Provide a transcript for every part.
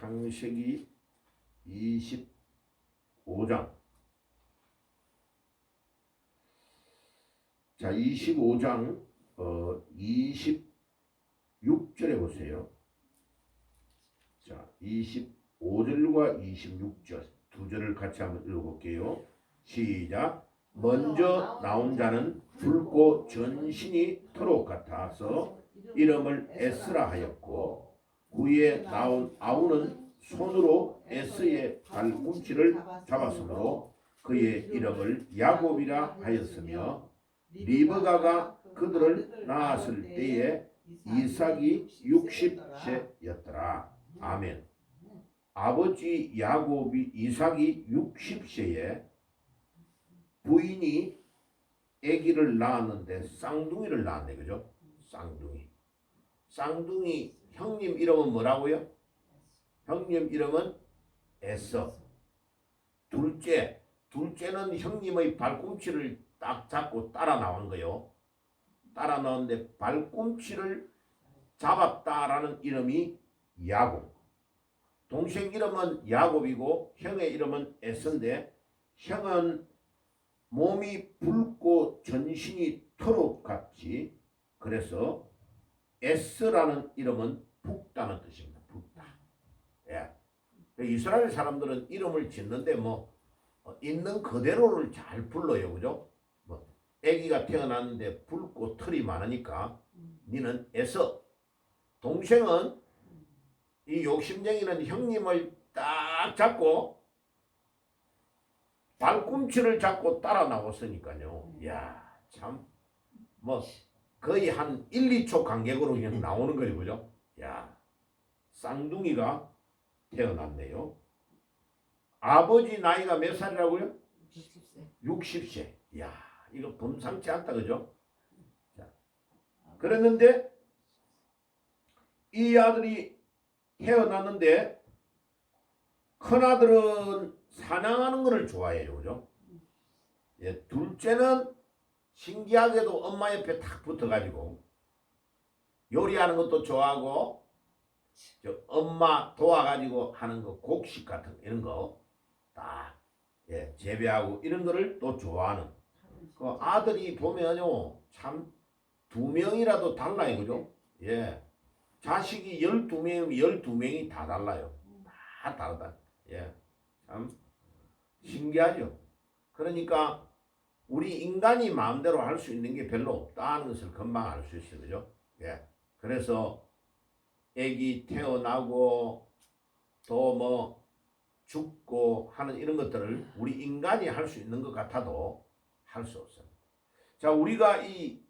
창세기 25장. 자, 25장 26절에 보세요. 자, 25절과 26절 두 절을 같이 한번 읽어볼게요. 시작. 먼저 나온 자는 붉고 전신이 토록 같아서 이름을 에스라 하였고, 후에 나온 아우는 손으로 에스의 발꿈치를 잡았으므로 그의 이름을 야곱이라 하였으며, 리브가가 그들을 낳았을 때에 이삭이 60세였더라. 아멘. 아버지 야곱이 이삭이 60세에 부인이 아기를 낳았는데 쌍둥이를 낳았네, 그죠? 쌍둥이 형님 이름은 뭐라고요? 형님 이름은 에서. 둘째는 형님의 발꿈치를 딱 잡고 따라 나온 거요. 따라 나왔는데 발꿈치를 잡았다라는 이름이 야곱. 동생 이름은 야곱이고 형의 이름은 에서인데, 형은 몸이 붉고 전신이 토록같이, 그래서 에스라는 이름은 붉다는 뜻입니다. 붉다. 예. 이스라엘 사람들은 이름을 짓는데 있는 그대로를 잘 불러요, 그죠? 아기가 태어났는데 붉고 털이 많으니까 니는 에서. 동생은 이 욕심쟁이는 형님을 딱 잡고 발꿈치를 잡고 따라 나왔으니까요. 이야, 참 거의 한 1, 2초 간격으로 그냥 나오는 거죠, 그죠? 야, 쌍둥이가 태어났네요. 아버지 나이가 몇 살이라고요? 60세. 이야, 이거 범상치 않다, 그죠? 자, 그랬는데 이 아들이 태어났는데, 큰아들은 사냥하는 것을 좋아해요, 그죠? 예, 둘째는 신기하게도 엄마 옆에 탁 붙어가지고 요리하는 것도 좋아하고, 엄마 도와가지고 하는 거, 곡식 같은 이런 거 딱 재배하고 이런 거를 또 좋아하는 그 아들이 보면요, 참 2명이라도 달라요, 그죠? 예, 자식이 12명이면 12명이 다 달라요. 다 다르다. 예, 참 신기하죠. 그러니까 우리 인간이 마음대로 할 수 있는 게 별로 없다는 것을 금방 알 수 있어요, 그죠? 예, 그래서 애기 태어나고 또 죽고 하는 이런 것들을 우리 인간이 할 수 있는 것 같아도 할 수 없습니다. 자, 우리가 이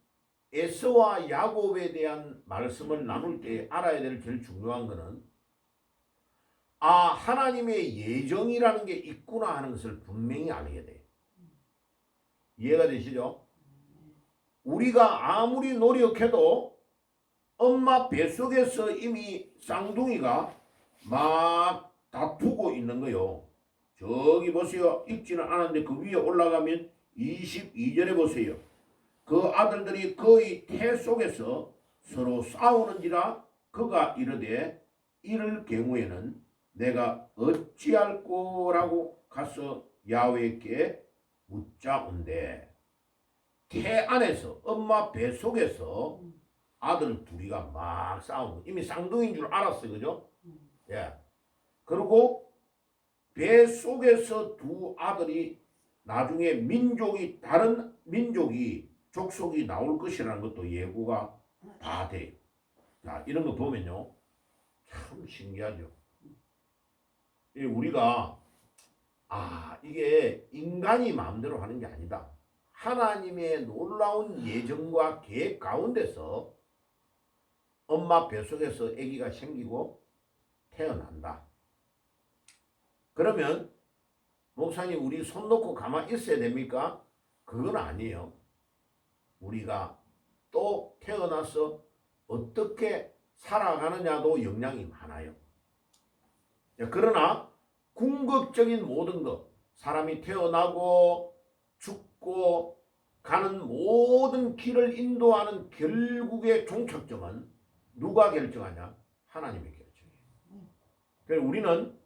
에서와 야곱에 대한 말씀을 나눌 때 알아야 될 제일 중요한 것은, 하나님의 예정이라는 게 있구나 하는 것을 분명히 알게 돼요. 이해가 되시죠? 우리가 아무리 노력해도 엄마 뱃속에서 이미 쌍둥이가 막 다투고 있는 거요. 저기 보세요. 읽지는 않았는데 그 위에 올라가면 22절에 보세요. 그 아들들이 그의 태 속에서 서로 싸우는지라 그가 이르되, 이럴 경우에는 내가 어찌할 거라고 가서 야훼께 묻자온대. 태 안에서 엄마 뱃속에서 아들 둘이가 막 싸우고, 이미 쌍둥이인 줄 알았어요, 그죠? 예. 그리고 뱃속에서 두 아들이 나중에 다른 민족이 족속이 나올 것이라는 것도 예고가 다 돼요. 자, 이런 거 보면요, 참 신기하죠. 우리가 이게 인간이 마음대로 하는 게 아니다. 하나님의 놀라운 예정과 계획 가운데서 엄마 뱃속에서 아기가 생기고 태어난다. 그러면 목사님, 우리 손 놓고 가만히 있어야 됩니까? 그건 아니에요. 우리가 또 태어나서 어떻게 살아가느냐도 영향이 많아요. 그러나 궁극적인 모든 것, 사람이 태어나고 죽고 가는 모든 길을 인도하는 결국의 종착점은 누가 결정하냐? 하나님의 결정이에요. 그래서 우리는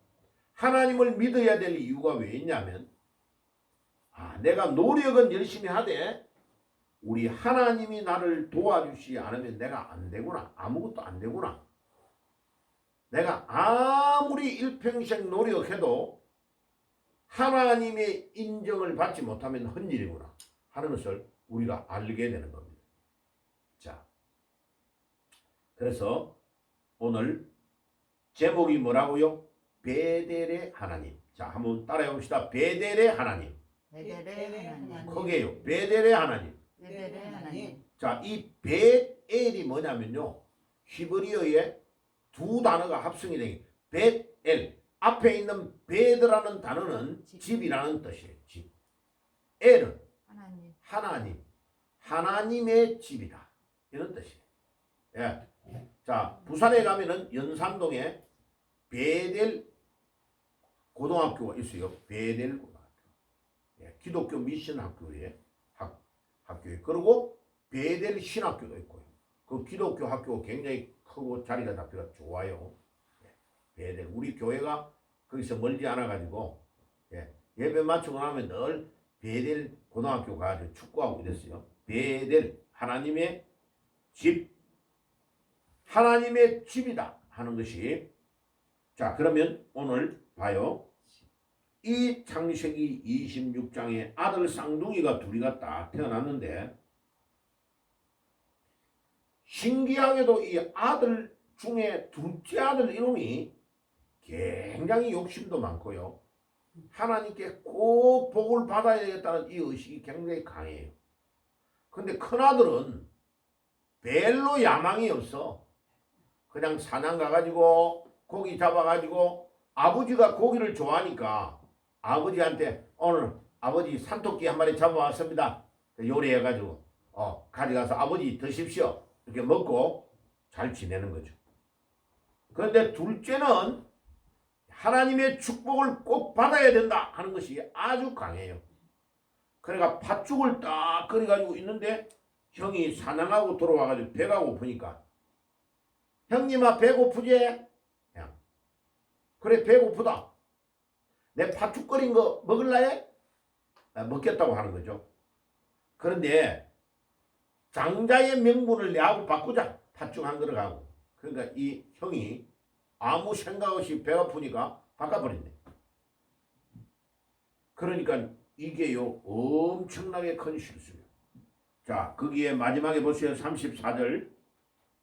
하나님을 믿어야 될 이유가 왜 있냐면 내가 노력은 열심히 하되 우리 하나님이 나를 도와주시지 않으면 내가 안 되구나. 아무것도 안 되구나. 내가 아무리 일평생 노력해도 하나님의 인정을 받지 못하면 헛일이구나 하는 것을 우리가 알게 되는 겁니다. 자, 그래서 오늘 제목이 뭐라고요? 베델의 하나님. 자, 한번 따라해 봅시다. 베델의 하나님. 베델의 하나님. 크게요. 베델의 하나님. 베델의 하나님. 자, 이 베엘이 뭐냐면요. 히브리어에 두 단어가 합성이 된 베엘. 앞에 있는 베드라는 단어는 집이라는 뜻이에요. 집. 엘은 하나님. 하나님. 하나님의 집이다. 이런 뜻이에요. 예. 자, 부산에 가면은 연산동에 베델 고등학교가 있어요. 베델 고등학교. 예. 기독교 미션 학교에 학교에. 그리고 베델 신학교도 있고요. 그 기독교 학교가 굉장히 크고 자리가 잡혀가 좋아요. 예. 베델. 우리 교회가 거기서 멀지 않아 가지고 예배 마치고 나면 늘 베델 고등학교 가서 축구하고 이랬어요. 베델 하나님의 집. 하나님의 집이다 하는 것이. 자, 그러면 오늘 봐요. 이 창세기 26장에 아들 쌍둥이가 둘이가 딱 태어났는데 신기하게도 이 아들 중에 둘째 아들 이름이 굉장히 욕심도 많고요. 하나님께 꼭 복을 받아야 되겠다는 이 의식이 굉장히 강해요. 근데 큰아들은 별로 야망이 없어. 그냥 사냥 가가지고 고기 잡아가지고 아버지가 고기를 좋아하니까 아버지한테 오늘 아버지 산토끼 한 마리 잡아왔습니다. 요리해가지고 가져가서 아버지 드십시오. 이렇게 먹고 잘 지내는 거죠. 그런데 둘째는 하나님의 축복을 꼭 받아야 된다 하는 것이 아주 강해요. 그러니까 팥죽을 딱 끓여가지고 있는데 형이 사냥하고 돌아와가지고 배가 고프니까 형님아 배고프지? 그래 배고프다. 내 팥죽 끓인 거 먹을래? 먹겠다고 하는 거죠. 그런데 장자의 명분을 내하고 바꾸자. 팥죽 한 그릇 하고. 그러니까 이 형이 아무 생각 없이 배고프니까 바꿔버렸네. 그러니까 이게요 엄청나게 큰 실수예요. 자, 거기에 마지막에 보세요. 34절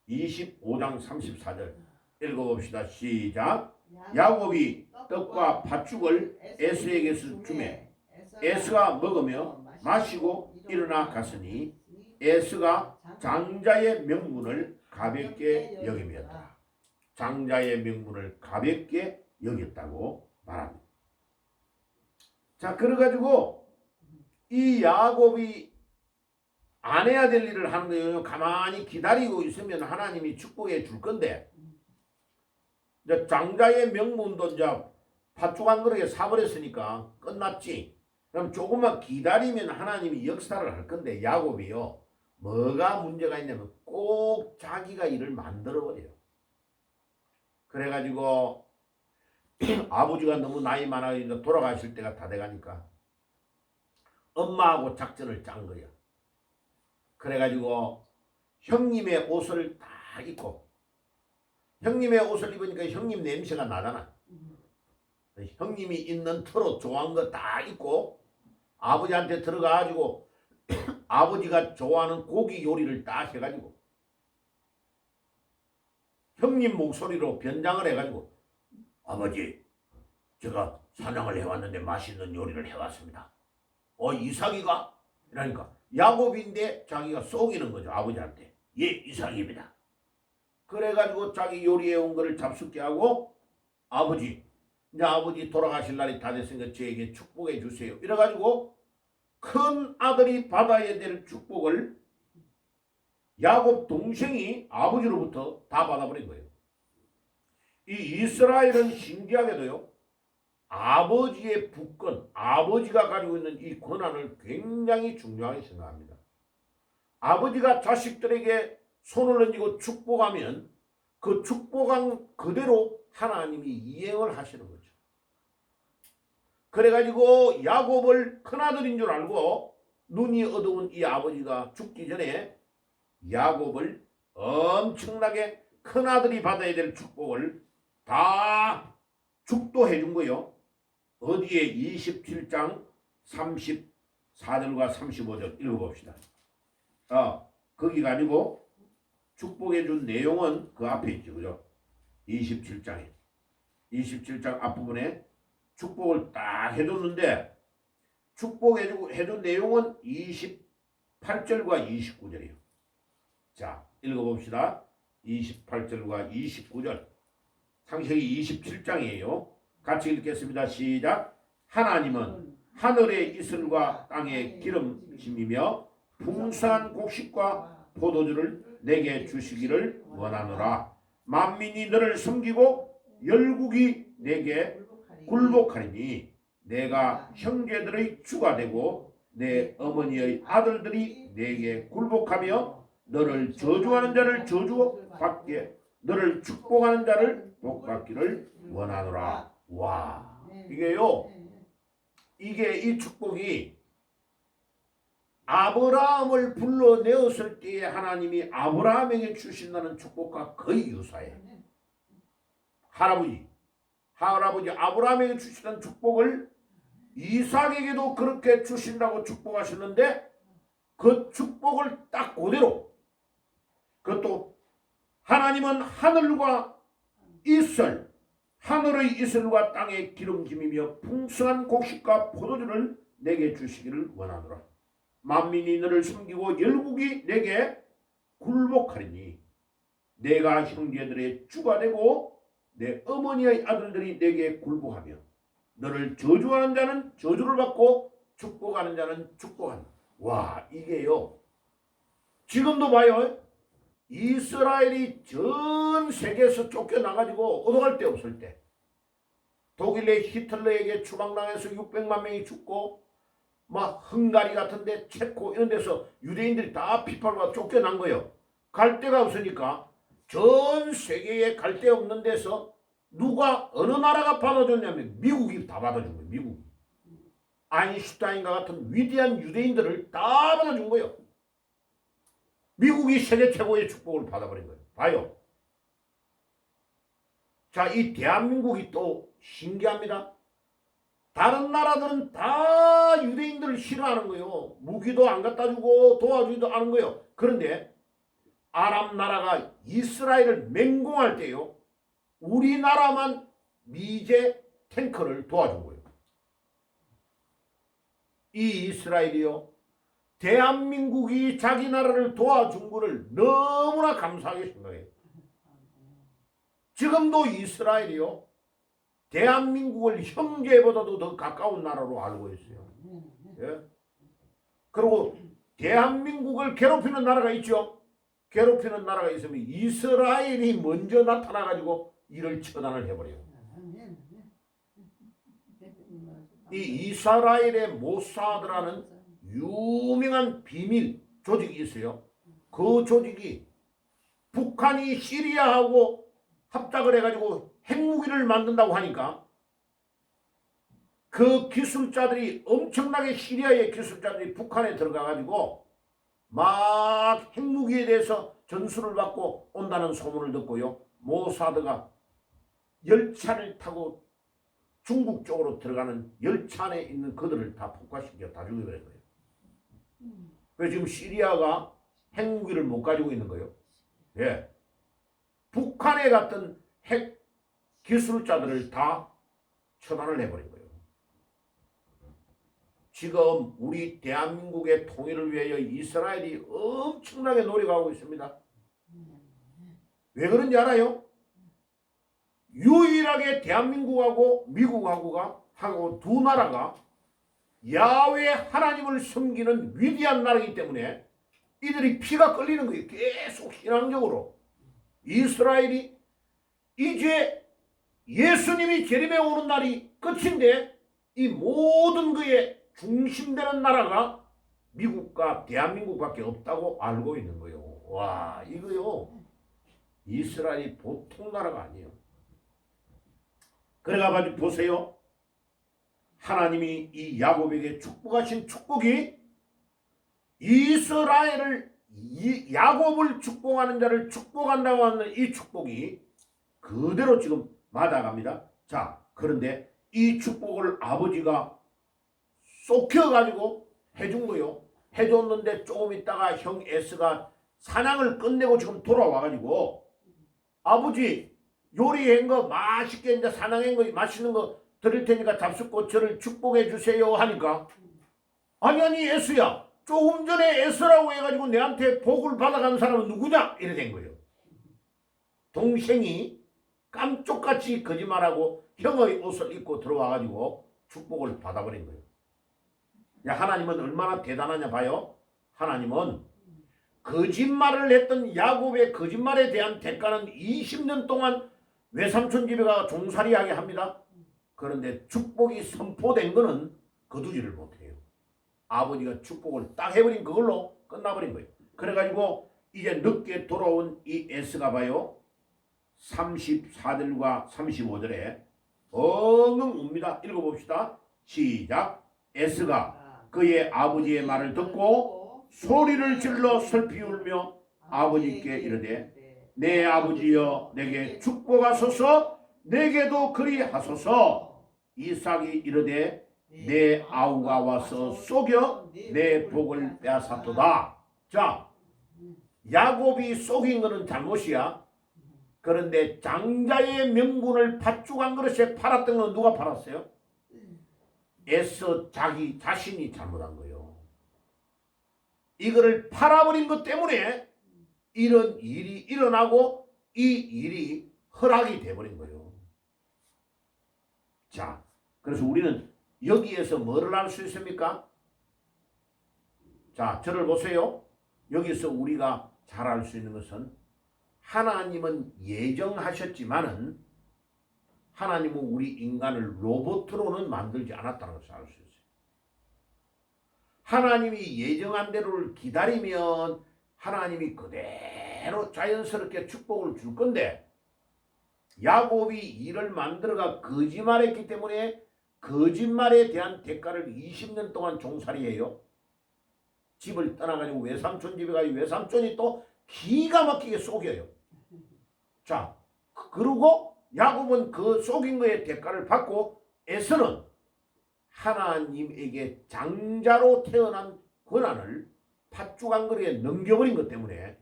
25장 34절 읽어봅시다. 시작. 야곱이 떡과 팥죽을 에서에게서 주매 에서가 먹으며 마시고 일어나 갔으니 에서가 장자의 명분을 가볍게 여김이었다. 장자의 명분을 가볍게 여겼다고 말합니다. 자, 그래가지고 이 야곱이 안 해야 될 일을 하는 거예요. 가만히 기다리고 있으면 하나님이 축복해 줄 건데 이제 장자의 명분도 이제 팥죽 한 그릇에 사버렸으니까 끝났지. 그럼 조금만 기다리면 하나님이 역사를 할 건데 야곱이요. 뭐가 문제가 있냐면 꼭 자기가 일을 만들어버려요. 그래가지고 아버지가 너무 나이 많아서 돌아가실 때가 다 돼가니까 엄마하고 작전을 짠 거야. 그래가지고 형님의 옷을 다 입고 형님의 옷을 입으니까 형님 냄새가 나잖아. 형님이 입는 털옷 좋아하는 거 다 입고 아버지한테 들어가가지고 아버지가 좋아하는 고기 요리를 다 해가지고 형님 목소리로 변장을 해가지고 아버지 제가 사냥을 해왔는데 맛있는 요리를 해왔습니다. 이삭이가? 이러니까 야곱인데 자기가 속이는 거죠. 아버지한테. 예, 이삭입니다. 그래가지고 자기 요리해온 거를 잡숫게 하고 아버지 이제 아버지 돌아가실 날이 다 됐으니까 저에게 축복해 주세요. 이래가지고 큰 아들이 받아야 될 축복을 야곱 동생이 아버지로부터 다 받아버린 거예요. 이 이스라엘은 신기하게도요. 아버지의 부권, 아버지가 가지고 있는 이 권한을 굉장히 중요하게 생각합니다. 아버지가 자식들에게 손을 얹고 축복하면 그 축복한 그대로 하나님이 이행을 하시는 거죠. 그래가지고 야곱을 큰아들인 줄 알고 눈이 어두운 이 아버지가 죽기 전에 야곱을 엄청나게 큰아들이 받아야 될 축복을 다 축도해 준 거요. 어디에 27장 34절과 35절 읽어봅시다. 거기가 아니고 축복해 준 내용은 그 앞에 있죠. 그죠? 27장에 27장 앞부분에 축복을 딱 해줬는데 축복해준 내용은 28절과 29절이에요. 자, 읽어봅시다. 28절과 29절. 창세기 27장이에요. 같이 읽겠습니다. 시작. 하나님은 하늘의 이슬과 땅의 기름짐이며 풍성한 곡식과 포도주를 내게 주시기를 원하노라. 만민이 너를 섬기고 열국이 내게 굴복하리니 내가 형제들의 주가 되고 내 어머니의 아들들이 내게 굴복하며 너를 저주하는 자를 저주받게 너를 축복하는 자를 복받기를 원하노라. 와, 이게요, 이게 이 축복이 아브라함을 불러내었을 때에 하나님이 아브라함에게 주신다는 축복과 거의 유사해요. 할아버지 아브라함에게 주시던 축복을 이삭에게도 그렇게 주신다고 축복하셨는데 그 축복을 딱 그대로, 그것도 하나님은 하늘의 이슬과 땅의 기름짐이며 풍성한 곡식과 포도주를 내게 주시기를 원하노라. 만민이 너를 섬기고 열국이 내게 굴복하리니 내가 형제들의 주가 되고 내 어머니의 아들들이 내게 굴복하며 너를 저주하는 자는 저주를 받고 축복하는 자는 축복한다. 와, 이게요, 지금도 봐요. 이스라엘이 전 세계에서 쫓겨나가지고 얻어갈 데 없을 때 독일의 히틀러에게 추방당해서 600만 명이 죽고 막 헝가리 같은데 체코 이런 데서 유대인들이 다 피팔과 쫓겨난 거예요. 갈 데가 없으니까 전 세계에 갈 데 없는 데서 누가 어느 나라가 받아줬냐면 미국이 다 받아준 거예요. 미국이. 아인슈타인과 같은 위대한 유대인들을 다 받아준 거예요. 미국이 세계 최고의 축복을 받아버린 거예요. 봐요. 자, 이 대한민국이 또 신기합니다. 다른 나라들은 다 유대인들을 싫어하는 거예요. 무기도 안 갖다 주고 도와주지도 않은 거예요. 그런데 아랍 나라가 이스라엘을 맹공할 때요, 우리나라만 미제 탱커를 도와준 거예요. 이 이스라엘이요, 대한민국이 자기 나라를 도와준 것을 너무나 감사하게 생각해요. 지금도 이스라엘이요, 대한민국을 형제보다도 더 가까운 나라로 알고 있어요. 예? 그리고 대한민국을 괴롭히는 나라가 있죠. 괴롭히는 나라가 있으면 이스라엘이 먼저 나타나가지고 이를 처단을 해버려요. 이 이스라엘의 모사드라는 유명한 비밀 조직이 있어요. 그 조직이 북한이 시리아하고 합작을 해가지고 핵무기를 만든다고 하니까 그 기술자들이 엄청나게, 시리아의 기술자들이 북한에 들어가가지고 막 핵무기에 대해서 전수를 받고 온다는 소문을 듣고요, 모사드가 열차를 타고 중국 쪽으로 들어가는 열차 안에 있는 그들을 다 폭파시켜 다 죽여버린 거예요. 그래서 지금 시리아가 핵무기를 못 가지고 있는 거예요. 예. 북한에 갔던 핵 기술자들을 다 처단을 해버린 거예요. 지금 우리 대한민국의 통일을 위하여 이스라엘이 엄청나게 노력하고 있습니다. 왜 그런지 알아요? 유일하게 대한민국하고 미국하고가 하고 두 나라가 야훼 하나님을 섬기는 위대한 나라이기 때문에 이들이 피가 끌리는 거예요. 계속 신앙적으로. 이스라엘이 이제 예수님이 재림에 오는 날이 끝인데 이 모든 그의 중심되는 나라가 미국과 대한민국밖에 없다고 알고 있는 거예요. 와, 이거요, 이스라엘이 보통 나라가 아니에요. 그래가 보세요. 하나님이 이 야곱에게 축복하신 축복이 이스라엘을 야곱을 축복하는 자를 축복한다고 하는 이 축복이 그대로 지금 맞아갑니다. 자, 그런데 이 축복을 아버지가 쏙혀가지고 해준 거요. 해줬는데 조금 있다가 형 에스가 사냥을 끝내고 지금 돌아와가지고 아버지 요리한 거 맛있게 이제 사냥한 거 맛있는 거 드릴 테니까 잡숫고 저를 축복해 주세요 하니까 아니 에스야 조금 전에 에스라고 해가지고 내한테 복을 받아가는 사람은 누구냐 이래 된 거예요. 동생이 깜쪽같이 거짓말하고 형의 옷을 입고 들어와가지고 축복을 받아버린 거예요. 야, 하나님은 얼마나 대단하냐 봐요. 하나님은 거짓말을 했던 야곱의 거짓말에 대한 대가는 20년 동안 외삼촌 집에 가 종살이하게 합니다. 그런데 축복이 선포된 거는 거두지를 못해요. 아버지가 축복을 딱 해버린 그걸로 끝나버린 거예요. 그래가지고 이제 늦게 돌아온 이 에스가 봐요. 34절과 35절에 엉엉 웁니다. 읽어봅시다. 시작. 에스가 그의 아버지의 말을 듣고 소리를 질러 슬피 울며 아버지께 이르되 내 아버지여 내게 축복하소서 내게도 그리하소서. 이삭이 이르되 내 아우가 와서 속여 내 복을 빼앗았도다. 자, 야곱이 속인 것은 잘못이야. 그런데 장자의 명분을 팥죽 그릇에 팔았던 건 누가 팔았어요? 에서 자기 자신이 잘못한 거예요. 이거를 팔아버린 것 때문에 이런 일이 일어나고 이 일이 허락이 돼버린 거예요. 자, 그래서 우리는 여기에서 뭐를 알 수 있습니까? 자, 저를 보세요. 여기서 우리가 잘 알 수 있는 것은 하나님은 예정하셨지만은 하나님은 우리 인간을 로봇으로는 만들지 않았다는 것을 알 수 있어요. 하나님이 예정한 대로를 기다리면 하나님이 그대로 자연스럽게 축복을 줄 건데 야곱이 일을 만들어가 거짓말했기 때문에 거짓말에 대한 대가를 20년 동안 종살이해요. 집을 떠나가지고 외삼촌 집에 가서 외삼촌이 또 기가 막히게 속여요. 자, 그러고 야곱은 그 속인 거에 대가를 받고 에서는 하나님에게 장자로 태어난 권한을 팥죽 한 그릇에 넘겨버린 것 때문에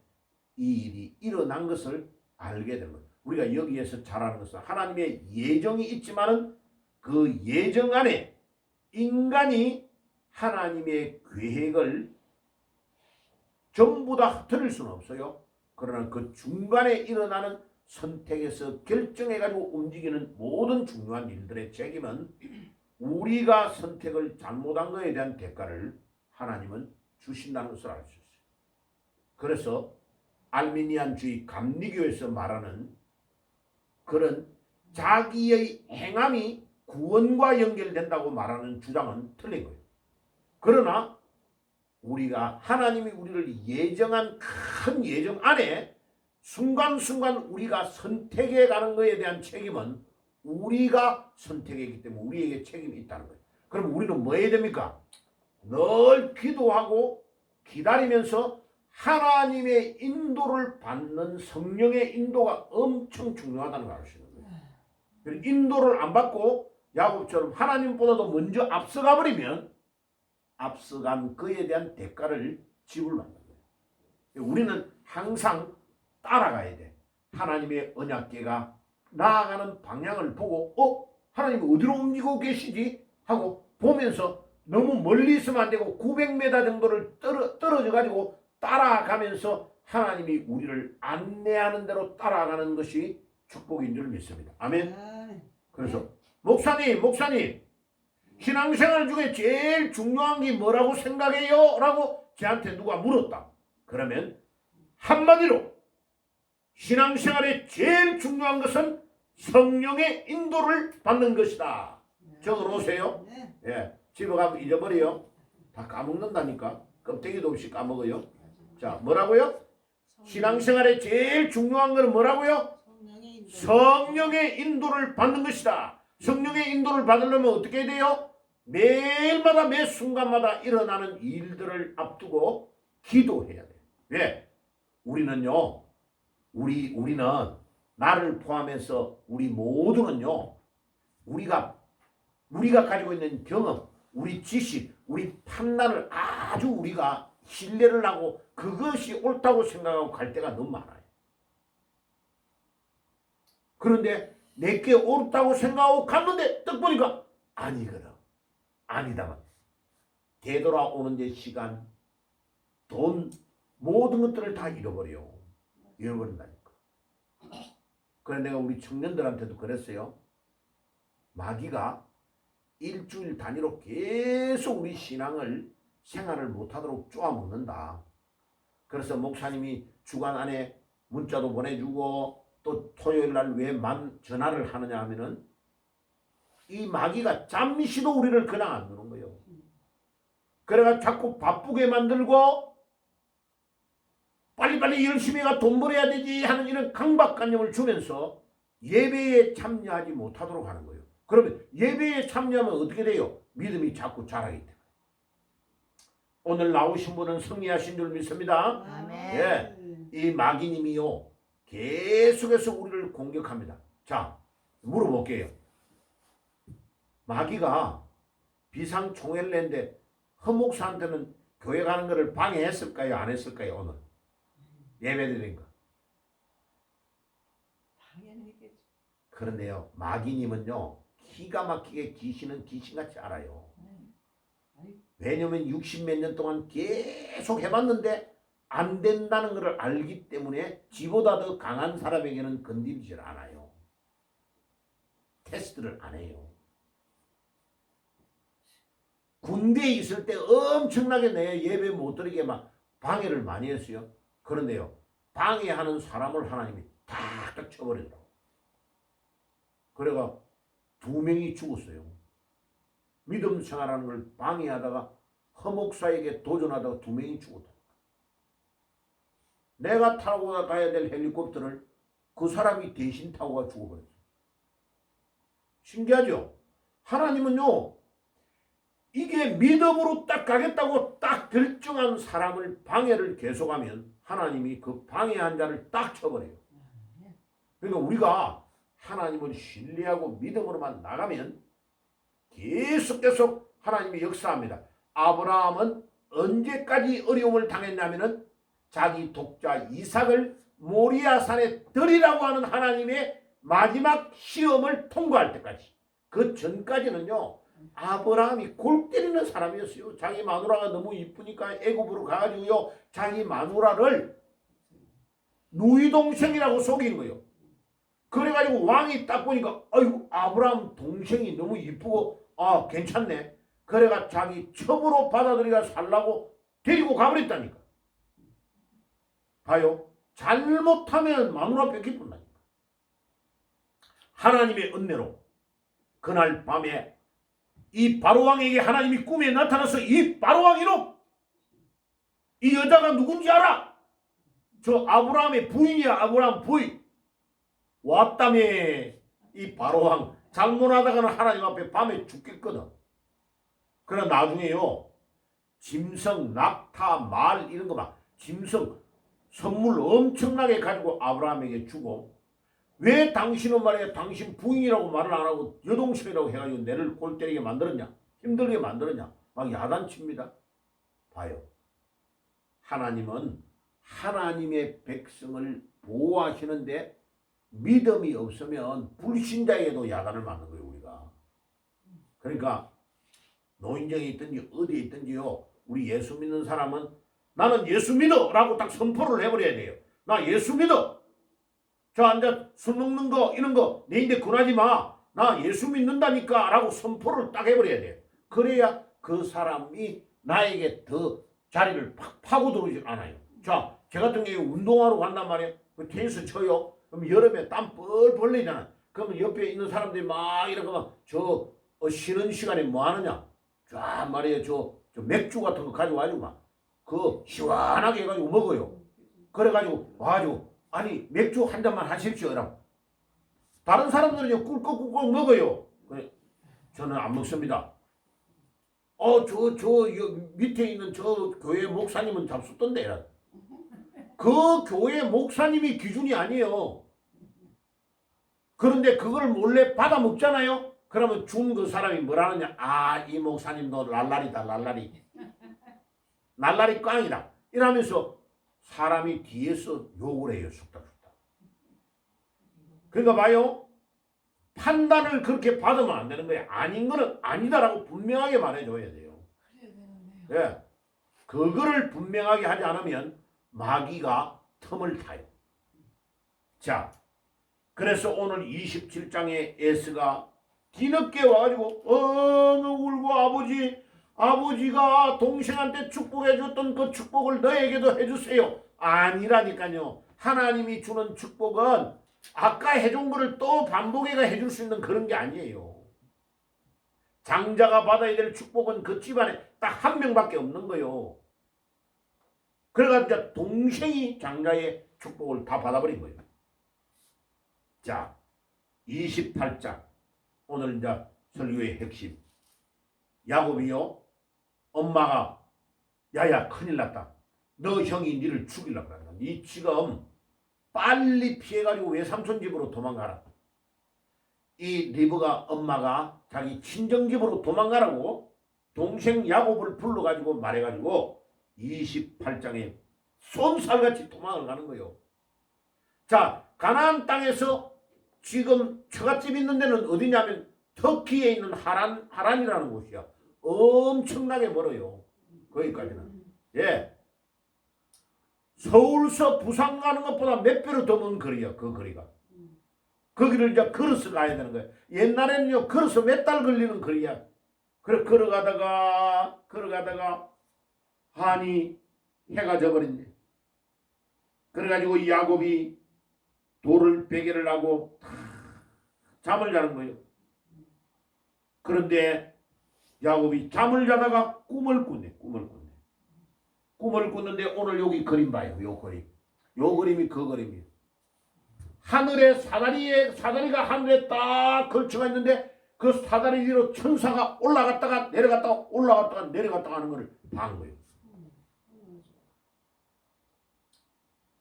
이 일이 일어난 것을 알게 된 거예요. 우리가 여기에서 잘 아는 것은 하나님의 예정이 있지만은 그 예정 안에 인간이 하나님의 계획을 전부 다 흐트릴 수는 없어요. 그러나 그 중간에 일어나는 선택에서 결정해가지고 움직이는 모든 중요한 일들의 책임은 우리가 선택을 잘못한 것에 대한 대가를 하나님은 주신다는 것을 알 수 있어요. 그래서 알미니안주의 감리교에서 말하는 그런 자기의 행함이 구원과 연결된다고 말하는 주장은 틀린 거예요. 그러나 우리가 하나님이 우리를 예정한 큰 예정 안에 순간순간 우리가 선택해 가는 것에 대한 책임은 우리가 선택했기 때문에 우리에게 책임이 있다는 거예요. 그럼 우리는 뭐 해야 됩니까? 늘 기도하고 기다리면서 하나님의 인도를 받는 성령의 인도가 엄청 중요하다는 걸 알 수 있는 거예요. 인도를 안 받고 야곱처럼 하나님보다도 먼저 앞서가 버리면 앞서간 그에 대한 대가를 지불받는 거예요. 우리는 항상 따라가야 돼. 하나님의 언약궤가 나아가는 방향을 보고 하나님이 어디로 움직이고 계시지? 하고 보면서 너무 멀리 있으면 안 되고 900m 정도를 떨어져 가지고 따라가면서 하나님이 우리를 안내하는 대로 따라가는 것이 축복인 줄 믿습니다. 아멘. 그래서 목사님 신앙생활 중에 제일 중요한 게 뭐라고 생각해요? 라고 저한테 누가 물었다. 그러면 한마디로 신앙생활에 제일 중요한 것은 성령의 인도를 받는 것이다. 적어놓으세요. 예, 집에 가면 잊어버려요. 다 까먹는다니까. 껍데기도 없이 까먹어요. 자, 뭐라고요? 신앙생활에 제일 중요한 것은 뭐라고요? 성령의 인도를 받는 것이다. 성령의 인도를 받으려면 어떻게 해야 돼요? 매일마다 매 순간마다 일어나는 일들을 앞두고 기도해야 돼요. 왜? 우리는요. 우리는 나를 포함해서 우리 모두는요. 우리가 가지고 있는 경험, 우리 지식, 우리 판단을 아주 우리가 신뢰를 하고 그것이 옳다고 생각하고 갈 때가 너무 많아요. 그런데 내게 옳다고 생각하고 갔는데 딱 보니까 아니거든. 아니다만 되돌아오는 데 시간, 돈, 모든 것들을 다 잃어버린다니까. 그래 내가 우리 청년들한테도 그랬어요. 마귀가 일주일 단위로 계속 우리 신앙을 생활을 못하도록 쪼아먹는다. 그래서 목사님이 주간 안에 문자도 보내주고 또 토요일 날 왜 전화를 하느냐 하면은 이 마귀가 잠시도 우리를 그냥 안 두는 거예요. 그래가 자꾸 바쁘게 만들고 빨리빨리 열심히 가 돈 벌어야 되지 하는 이런 강박관념을 주면서 예배에 참여하지 못하도록 하는 거예요. 그러면 예배에 참여하면 어떻게 돼요? 믿음이 자꾸 자라기 때문에. 오늘 나오신 분은 승리하신 줄 믿습니다. 아멘. 예, 이 마귀님이요 계속해서 우리를 공격합니다. 자, 물어볼게요. 마귀가 비상총회를 냈는데 허목사한테는 교회 가는 것을 방해했을까요? 안 했을까요? 오늘 예배드린 거. 당연히겠죠. 그런데요 마귀님은요 기가 막히게 귀신은 귀신같이 알아요. 왜냐면 60몇 년 동안 계속 해봤는데 안 된다는 것을 알기 때문에 지보다 더 강한 사람에게는 건드리질 않아요. 테스트를 안 해요. 군대에 있을 때 엄청나게 내 예배 못 드리게 막 방해를 많이 했어요. 그런데요 방해하는 사람을 하나님이 탁탁 쳐버리더라고. 그래가 2명이 죽었어요. 믿음 생활하는 걸 방해하다가 허목사에게 도전하다가 2명이 죽었다. 내가 타고 가야 될 헬리콥터를 그 사람이 대신 타고 가 죽어버렸어요. 신기하죠? 하나님은요 이게 믿음으로 딱 가겠다고 딱 결정한 사람을 방해를 계속하면 하나님이 그 방해한 자를 딱 쳐버려요. 그러니까 우리가 하나님을 신뢰하고 믿음으로만 나가면 계속 하나님이 역사합니다. 아브라함은 언제까지 어려움을 당했냐면은 자기 독자 이삭을 모리아산에 드리라고 하는 하나님의 마지막 시험을 통과할 때까지. 그 전까지는요 아브라함이 골 때리는 사람이었어요. 자기 마누라가 너무 이쁘니까 애굽으로 가가지고요 자기 마누라를 누이 동생이라고 속인 거예요. 그래가지고 왕이 딱 보니까 아이고 아브라함 동생이 너무 이쁘고 아 괜찮네. 그래가 자기 첩으로 받아들이가 살라고 데리고 가버렸다니까. 봐요. 잘못하면 마누라 뺏기뿐다니까. 하나님의 은혜로 그날 밤에 이 바로왕에게 하나님이 꿈에 나타나서 이 바로왕이로 이 여자가 누군지 알아? 저 아브라함의 부인이야. 아브라함 부인. 왔다며. 이 바로왕 장문하다가는 하나님 앞에 밤에 죽겠거든. 그러나 나중에요 짐승, 낙타, 말 이런 거 막 짐승 선물 엄청나게 가지고 아브라함에게 주고 왜 당신은 말이야 당신 부인이라고 말을 안 하고 여동생이라고 해가지고 내를 골 때리게 만들었냐 힘들게 만들었냐 막 야단칩니다. 봐요. 하나님은 하나님의 백성을 보호하시는데 믿음이 없으면 불신자에게도 야단을 맞는 거예요 우리가. 그러니까 노인정에 있든지 어디에 있든지요 우리 예수 믿는 사람은 나는 예수 믿어 라고 딱 선포를 해버려야 돼요. 나 예수 믿어. 저 앉아 술 먹는 거 이런 거 내인데 권하지 마. 나 예수 믿는다니까 라고 선포를 딱 해버려야 돼요. 그래야 그 사람이 나에게 더 자리를 팍 파고 들어오지 않아요. 자, 제 같은 경우에 운동하러 간단 말이에요. 그 테니스 쳐요. 그럼 여름에 땀 뻘뻘 흘리잖아. 그러면 옆에 있는 사람들이 막 이러고 막 쉬는 시간에 뭐 하느냐. 쫙 말이에요. 저 맥주 같은 거 가져와가지고 막 그 시원하게 해가지고 먹어요. 그래가지고 와가지고 아니 맥주 한 잔만 하십시오. 이러고. 다른 사람들은 꿀꺽꿀꺽 먹어요. 저는 안 먹습니다. 밑에 있는 저 교회 목사님은 잡수던데. 그 교회 목사님이 기준이 아니에요. 그런데 그걸 몰래 받아 먹잖아요. 그러면 준 그 사람이 뭐라느냐? 이 목사님도 랄라리다, 랄라리. 날라리 꽝이다. 이러면서 사람이 뒤에서 욕을 해요. 쑥닥쑥닥. 그러니까 봐요. 판단을 그렇게 받으면 안 되는 거예요. 아닌 거는 아니다라고 분명하게 말해줘야 돼요. 예. 그거를 분명하게 하지 않으면 마귀가 틈을 타요. 자, 그래서 오늘 27장에 에스가 뒤늦게 와가지고 울고 아버지가 동생한테 축복해 줬던 그 축복을 너에게도 해주세요. 아니라니까요. 하나님이 주는 축복은 아까 해준 거를 또 반복해가 해줄 수 있는 그런 게 아니에요. 장자가 받아야 될 축복은 그 집안에 딱 한 명밖에 없는 거예요. 그래가지고 동생이 장자의 축복을 다 받아버린 거예요. 자, 28장 오늘 이제 설교의 핵심. 야곱이요, 엄마가 야야 큰일 났다. 너 형이 니를 죽이려고 한다. 니 지금 빨리 피해가지고 외삼촌 집으로 도망가라. 이 리브가 엄마가 자기 친정집으로 도망가라고 동생 야곱을 불러가지고 말해가지고 28장에 쏜살같이 도망을 가는 거예요. 자, 가나안 땅에서 지금 처갓집 있는 데는 어디냐면 터키에 있는 하란이라는 곳이야. 엄청나게 멀어요. 거기까지는. 예. 서울서 부산 가는 것보다 몇 배로 더 먼 거리야. 그 거리가. 거기를 이제 걸어서 가야 되는 거야. 옛날에는요 걸어서 몇 달 걸리는 거리야. 그래 걸어가다가 한이 해가 져버린대. 그래가지고 이 야곱이 돌을 베개를 하고 잠을 자는 거예요. 그런데 야곱이 잠을 자다가 꿈을 꾼대. 꿈을 꿨는데 오늘 여기 그림 봐요. 요 그림. 요 그림이 그 그림이에요. 하늘에 사다리가 하늘에 딱 걸쳐가 있는데 그 사다리 위로 천사가 올라갔다가 내려갔다가 하는 것을 본 거예요.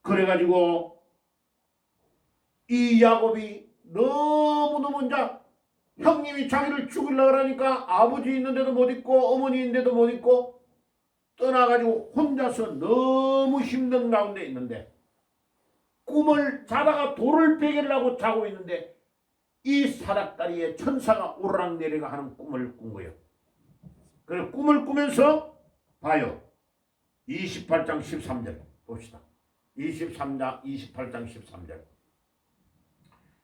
그래가지고 이 야곱이 너무너무 이제 형님이 자기를 죽이려고 그러니까 아버지 있는데도 못 있고 어머니 있는데도 못 있고 떠나가지고 혼자서 너무 힘든 가운데 있는데 꿈을 자다가 돌을 베개를 하고 자고 있는데 이 사닥다리에 천사가 오르락내리락 하는 꿈을 꾼 거예요. 그래서 꿈을 꾸면서 봐요. 28장 13절 봅시다. 28장 13절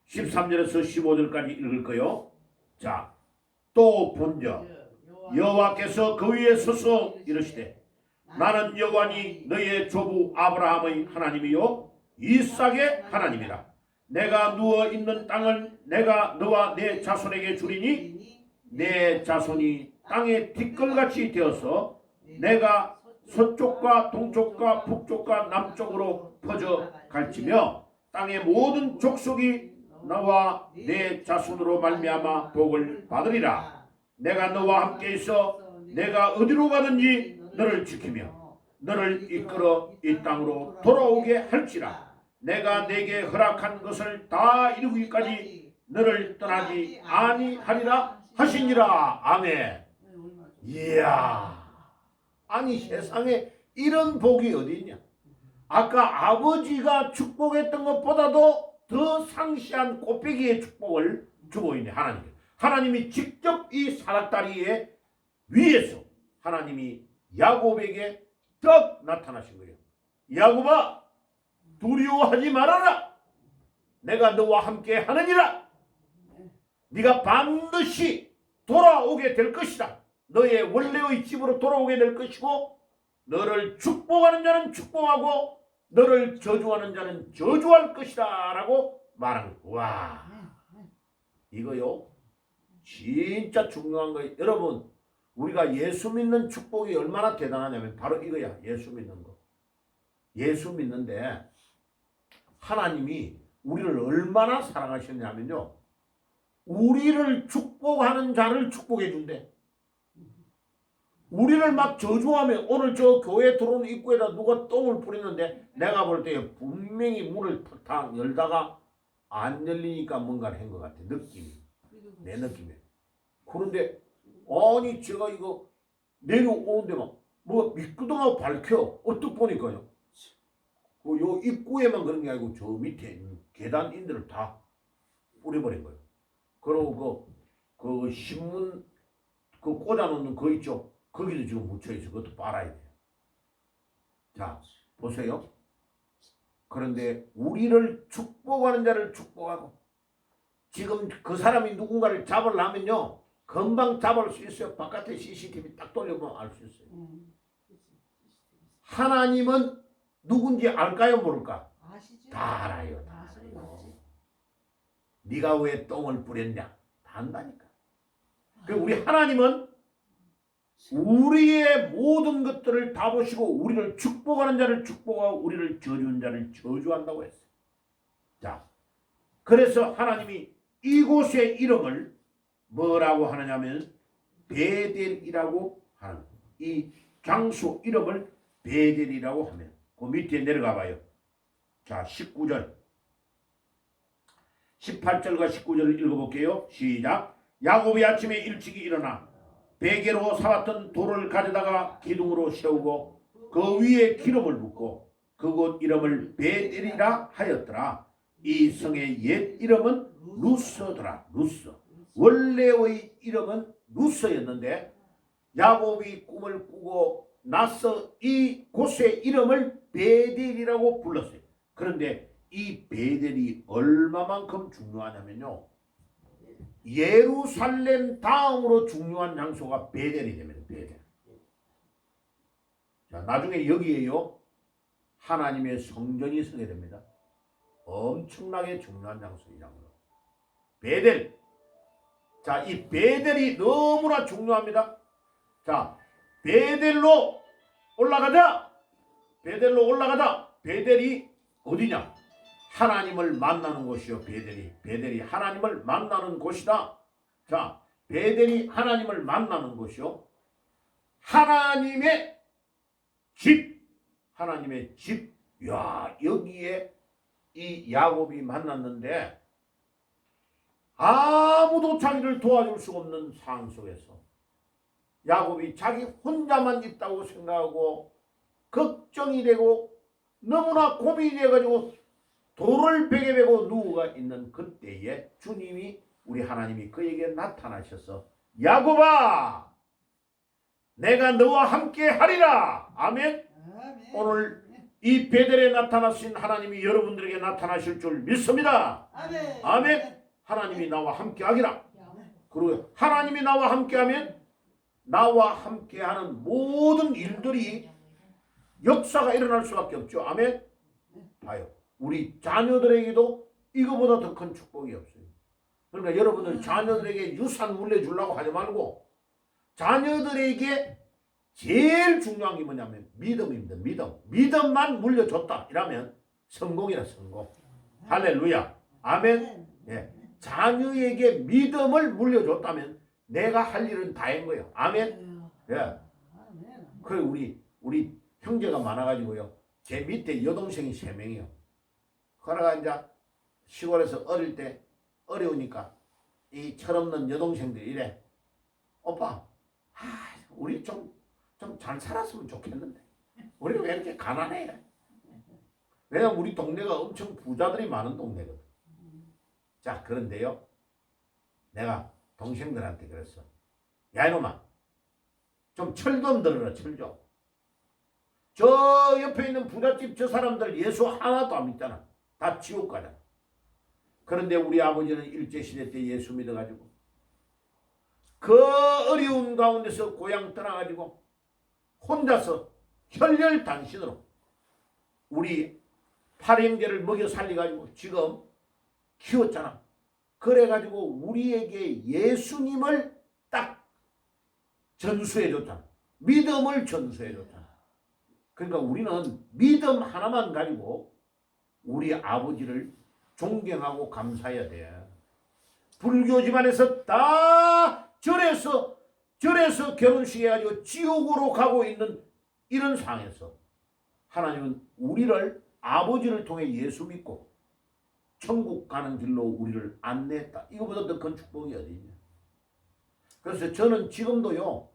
13절에서 15절까지 읽을 거요. 자, 또 본저 여호와께서 그 위에 서서 이르시되 나는 여호와니 너의 조부 아브라함의 하나님이요 이삭의 하나님이라. 내가 누워 있는 땅을 내가 너와 내 자손에게 주리니 내 자손이 땅의 뒷걸같이 되어서 내가 서쪽과 동쪽과 북쪽과 남쪽으로 퍼져 갈지며 땅의 모든 족속이 너와 내 자손으로 말미암아 복을 받으리라. 내가 너와 함께 있어 내가 어디로 가든지 너를 지키며 너를 이끌어 이 땅으로 돌아오게 할지라. 내가 내게 허락한 것을 다 이루기까지 너를 떠나지 아니하리라 하시니라. 아멘. 이야, 아니 세상에 이런 복이 어디 있냐. 아까 아버지가 축복했던 것보다도 더 상시한 곱빼기의 축복을 주고 있네. 하나님이 직접 이 사닥다리에 위에서 하나님이 야곱에게 딱 나타나신 거예요. 야곱아, 두려워하지 말아라. 내가 너와 함께 하느니라. 네가 반드시 돌아오게 될 것이다. 너의 원래의 집으로 돌아오게 될 것이고 너를 축복하는 자는 축복하고 너를 저주하는 자는 저주할 것이다 라고 말하는 거예요. 와, 이거요 진짜 중요한 거예요. 여러분, 우리가 예수 믿는 축복이 얼마나 대단하냐면 바로 이거야. 예수 믿는 거. 예수 믿는데 하나님이 우리를 얼마나 사랑하셨냐면요, 우리를 축복하는 자를 축복해 준대. 우리를 막 저주하면 오늘 저 교회 들어오는 입구에다 누가 똥을 뿌리는데 내가 볼 때 분명히 문을 탁 열다가 안 열리니까 뭔가를 한 것 같아. 느낌이. 내 느낌에. 그런데 아니 제가 이거 내려오는데 막 뭐 미끄덩하고 밝혀. 어떻게 보니까요. 요 입구에만 그런 게 아니고 저 밑에 있는 계단인들을 다 뿌려버린 거예요. 그리고 그 신문 그 꽂아놓는 거 있죠. 거기도 지금 묻혀있어. 그것도 빨아야 돼요. 자 보세요. 그런데 우리를 축복하는 자를 축복하고 지금 그 사람이 누군가를 잡으려면요. 금방 잡을 수 있어요. 바깥에 CCTV 딱 돌려보면 알 수 있어요. 하나님은 누군지 알까요? 모를까? 아시죠? 다 알아요. 다 아시는 알아요. 거지. 네가 왜 똥을 뿌렸냐? 다 안다니까. 그 우리 하나님은 우리의 모든 것들을 다 보시고 우리를 축복하는 자를 축복하고 우리를 저주하는 자를 저주한다고 했어요. 자, 그래서 하나님이 이곳의 이름을 뭐라고 하느냐면 베델이라고 하는 이 장소 이름을 베델이라고 하면 그 밑에 내려가 봐요. 자, 19절 18절과 19절을 읽어볼게요. 시작. 야곱이 아침에 일찍이 일어나 베개로 사왔던 돌을 가져다가 기둥으로 세우고 그 위에 기름을 붓고 그곳 이름을 베델이라 하였더라. 이 성의 옛 이름은 루스더라. 루스. 원래의 이름은 루스였는데 야곱이 꿈을 꾸고 나서 이 곳의 이름을 베델이라고 불렀어요. 그런데 이 베델이 얼마만큼 중요하냐면요. 예루살렘 다음으로 중요한 장소가 베델이 됩니다. 베델. 자, 나중에 여기에요. 하나님의 성전이 서게 됩니다. 엄청나게 중요한 장소이 장소. 베델. 자, 이 베델이 너무나 중요합니다. 자, 베델로 올라가자. 베델로 올라가자. 베델이 어디냐? 하나님을 만나는 곳이요. 베델이. 베델이 하나님을 만나는 곳이다. 자, 베델이 하나님을 만나는 곳이요. 하나님의 집. 하나님의 집. 야, 여기에 이 야곱이 만났는데 아무도 자기를 도와줄 수 없는 상황 속에서 야곱이 자기 혼자만 있다고 생각하고 걱정이 되고 너무나 고민이 돼가지고 돌을 베개 베고 누워가 있는 그때에 주님이 우리 하나님이 그에게 나타나셔서 야곱아 내가 너와 함께 하리라. 아멘. 아멘. 오늘 이 베델에 나타나신 하나님이 여러분들에게 나타나실 줄 믿습니다. 아멘. 아멘. 하나님이 나와 함께 하기라. 그리고 하나님이 나와 함께 하면 나와 함께 하는 모든 일들이 역사가 일어날 수밖에 없죠. 아멘. 봐요. 우리 자녀들에게도 이거보다 더 큰 축복이 없어요. 그러니까 여러분들 자녀들에게 유산 물려주려고 하지 말고 자녀들에게 제일 중요한 게 뭐냐면 믿음입니다. 믿음. 믿음만 물려줬다. 이러면 성공이라 성공. 할렐루야. 아멘. 예. 자녀에게 믿음을 물려줬다면 내가 할 일은 다 한 거예요. 아멘. 예. 그래 우리 형제가 많아가지고요. 제 밑에 여동생이 3명이요. 그러다가 이제 시골에서 어릴 때 어려우니까 이 철없는 여동생들이 이래. 오빠, 우리 좀 잘 살았으면 좋겠는데. 우리 왜 이렇게 가난해? 왜냐면 우리 동네가 엄청 부자들이 많은 동네거든. 자, 그런데요. 내가 동생들한테 그랬어. 야, 이놈아. 좀 철 좀 들어라, 철 좀. 저 옆에 있는 부잣집 저 사람들 예수 하나도 안 믿잖아. 다 지옥 가잖아. 그런데 우리 아버지는 일제시대 때 예수 믿어가지고 그 어려운 가운데서 고향 떠나가지고 혼자서 혈혈단신으로 우리 8형제를 먹여 살려가지고 지금 키웠잖아. 그래가지고 우리에게 예수님을 딱 전수해줬잖아. 믿음을 전수해줬잖아. 그러니까 우리는 믿음 하나만 가지고 우리 아버지를 존경하고 감사해야 돼. 불교 집안에서 다 절에서 결혼식 해가지고 지옥으로 가고 있는 이런 상황에서 하나님은 우리를 아버지를 통해 예수 믿고 천국 가는 길로 우리를 안내했다. 이거보다 더 큰 축복이 어디 있냐. 그래서 저는 지금도요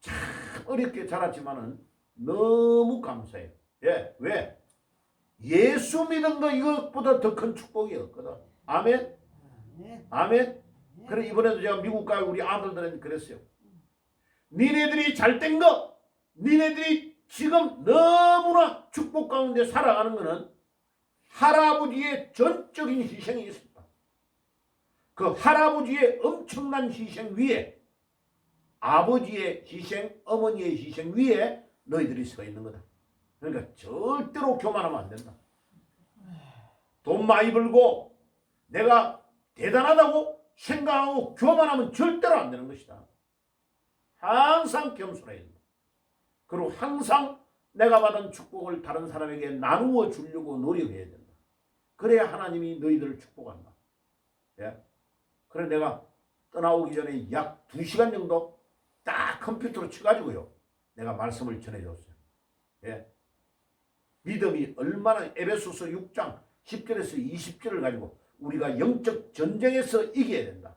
참 어렵게 자랐지만은 너무 감사해요. 예, 왜? 예수 믿은 거 이것보다 더 큰 축복이 없거든. 아멘. 아멘. 그래 이번에도 제가 미국 가고 우리 아들들한테 그랬어요. 니네들이 잘된 거, 니네들이 지금 너무나 축복 가운데 살아가는 거는 할아버지의 전적인 희생이 있습니다. 그 할아버지의 엄청난 희생 위에 아버지의 희생, 어머니의 희생 위에 너희들이 서 있는 거다. 그러니까 절대로 교만하면 안 된다. 돈 많이 벌고 내가 대단하다고 생각하고 교만하면 절대로 안 되는 것이다. 항상 겸손해야 된다. 그리고 항상 내가 받은 축복을 다른 사람에게 나누어 주려고 노력해야 된다. 그래야 하나님이 너희들을 축복한다. 예? 그래 내가 떠나오기 전에 약 2시간 정도 딱 컴퓨터로 쳐가지고요. 내가 말씀을 전해줬어요. 예? 믿음이 얼마나 에베소서 6장 10절에서 20절을 가지고 우리가 영적 전쟁에서 이겨야 된다.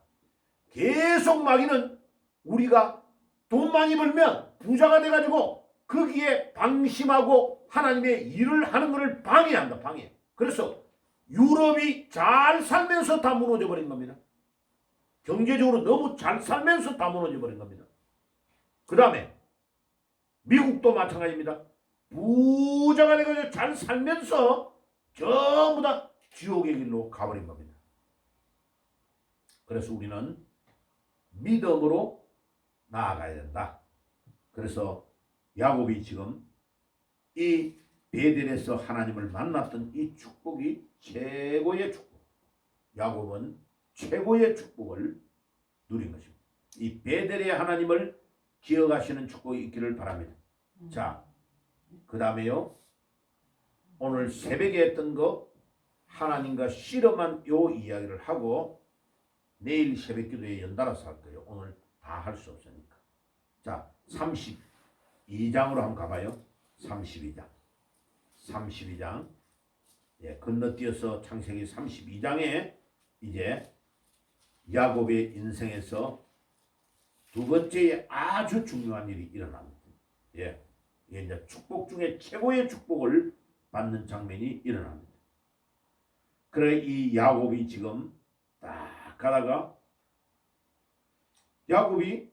계속 마귀는 우리가 돈 많이 벌면 부자가 돼가지고 거기에 방심하고 하나님의 일을 하는 것을 방해한다. 방해. 그래서 유럽이 잘 살면서 다 무너져 버린 겁니다. 경제적으로 너무 잘 살면서 다 무너져 버린 겁니다. 그 다음에 미국도 마찬가지입니다. 부자가 돼가지고 잘 살면서 전부 다 지옥의 길로 가버린 겁니다. 그래서 우리는 믿음으로 나아가야 된다. 그래서 야곱이 지금 이 베델에서 하나님을 만났던 이 축복이 최고의 축복. 야곱은 최고의 축복을 누린 것입니다. 이 베델의 하나님을 기억하시는 축복이 있기를 바랍니다. 자, 그 다음에요. 오늘 새벽에 했던 거 하나님과 씨름한 요 이야기를 하고 내일 새벽 기도에 연달아서 할 거예요. 오늘 다 할 수 없으니까. 자, 32장으로 한번 가봐요. 32장. 예, 건너뛰어서 창세기 32장에 이제 야곱의 인생에서 두 번째 아주 중요한 일이 일어납니다. 예, 이제 축복 중에 최고의 축복을 받는 장면이 일어납니다. 그래 이 야곱이 지금 딱 가다가 야곱이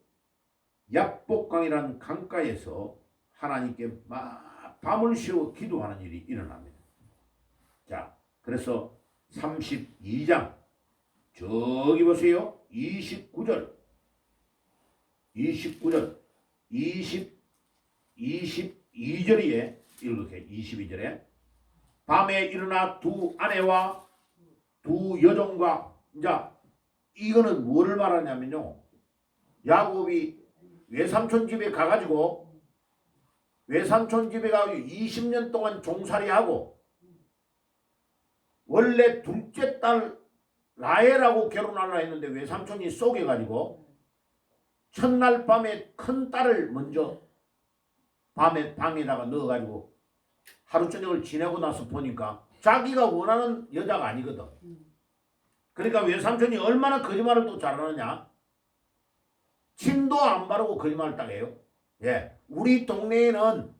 야복강이라는 강가에서 하나님께 막 밤을 새워 기도하는 일이 일어납니다. 자, 그래서 32장 저기 보세요. 22절 22절에 이렇게 22절에 밤에 일어나 두 아내와 두 여종과 이제 이거는 뭐를 말하냐면요. 야곱이 외삼촌 집에 가가지고 외삼촌 집에 가가지고 20년 동안 종살이하고 원래 둘째 딸 라헬하고 결혼하려 했는데 외삼촌이 쏘개가지고 첫날 밤에 큰 딸을 먼저 밤에 방에다가 넣어가지고 하루 저녁을 지내고 나서 보니까 자기가 원하는 여자가 아니거든. 그러니까 외삼촌이 얼마나 거짓말을 또 잘하느냐. 침도 안 바르고 거짓말을 딱 해요. 예, 우리 동네에는